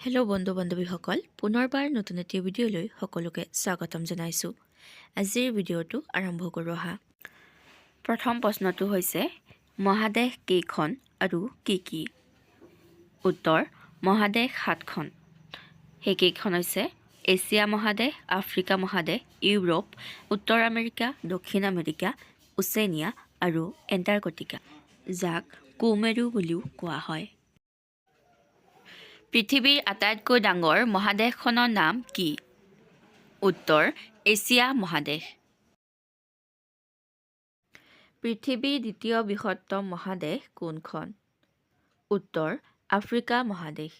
Hello' বন্ধু বান্ধৱীসকল, পুনৰবাৰ নতুন এটি ভিডিঅ'লৈ সকলোকে স্বাগতম জনাইছোঁ। আজিৰ ভিডিঅ'টো আৰম্ভ কৰোঁ আহা। প্ৰথম প্ৰশ্নটো হৈছে মহাদেশ কেইখন আৰু কি কি? উত্তৰ মহাদেশ 7খন। সেইকেইখন হৈছে এছিয়া মহাদেশ, আফ্ৰিকা মহাদেশ, ইউৰোপ, উত্তৰ আমেৰিকা, দক্ষিণ আমেৰিকা, ওচেনিয়া আৰু এণ্টাৰ্কটিকা, যাক কুমেৰু বুলিও কোৱা হয়। পৃথিৱীৰ আটাইতকৈ ডাঙৰ মহাদেশখনৰ নাম কি? উত্তৰ এছিয়া মহাদেশ। পৃথিৱীৰ দ্বিতীয় বৃহত্তম মহাদেশ কোনখন? উত্তৰ আফ্ৰিকা মহাদেশ।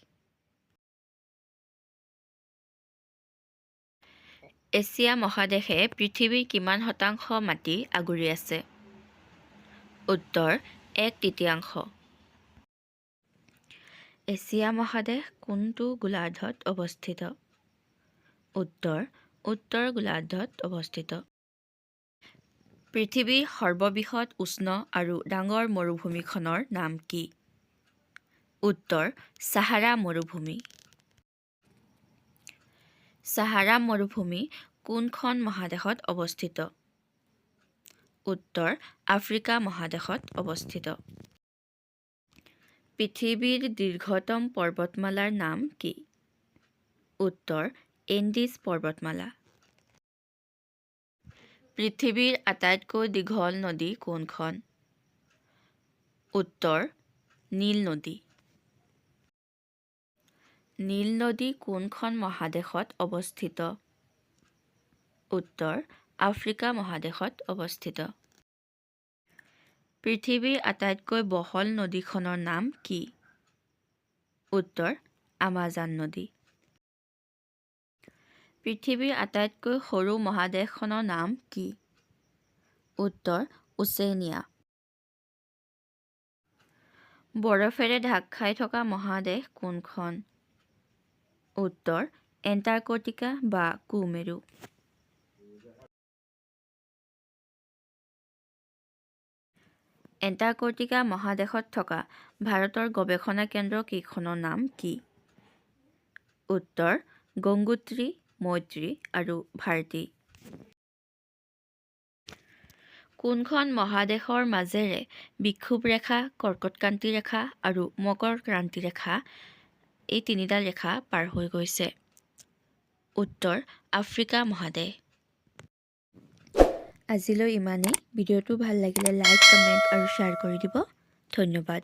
এছিয়া মহাদেশে পৃথিৱীৰ কিমান শতাংশ মাটি আগুৰি আছে? উত্তৰ 1/3। এছিয়া মহাদেশ কোনটো গোলাৰ্ধত অৱস্থিত? উত্তৰ উত্তৰ গোলাৰ্ধত অৱস্থিত। পৃথিৱীৰ সৰ্ববৃহৎ উষ্ণ আৰু ডাঙৰ মৰুভূমিখনৰ নাম কি? উত্তৰ ছাহাৰা মৰুভূমি। ছাহাৰা মৰুভূমি কোনখন মহাদেশত অৱস্থিত? উত্তৰ আফ্ৰিকা মহাদেশত অৱস্থিত। পৃথিৱীৰ দীৰ্ঘতম পৰ্বতমালাৰ নাম কি? উত্তৰ এণ্ডিজ পৰ্বতমালা। পৃথিৱীৰ আটাইতকৈ দীঘল নদী কোনখন? উত্তৰ নীল নদী। নীল নদী কোনখন মহাদেশত অৱস্থিত? উত্তৰ আফ্ৰিকা মহাদেশত অৱস্থিত। পৃথিৱীৰ আটাইতকৈ বহল নদীখনৰ নাম কি? উত্তৰ আমাজন নদী। পৃথিৱীৰ আটাইতকৈ সৰু মহাদেশখনৰ নাম কি? উত্তৰ ওচেনিয়া। বৰফেৰে ঢাক খাই থকা মহাদেশ কোনখন? উত্তৰ এণ্টাৰ্কটিকা বা কুমেৰু। এণ্টাৰ্কটিকা মহাদেশত থকা ভাৰতৰ গৱেষণা কেন্দ্ৰ কেইখনৰ নাম কি? উত্তৰ গংগোত্ৰী, মৈত্ৰী আৰু ভাৰতী। কোনখন মহাদেশৰ মাজেৰে বিষুৱ ৰেখা, কৰ্কটক্ৰান্তি ৰেখা আৰু মকৰ ক্ৰান্তি ৰেখা, এই তিনিডাল ৰেখা পাৰ হৈ গৈছে? উত্তৰ আফ্ৰিকা মহাদেশ। আজিলৈ ইমানেই। ভিডিঅ'টো ভাল লাগিলে লাইক, কমেণ্ট আৰু শ্বেয়াৰ কৰি দিব। ধন্যবাদ।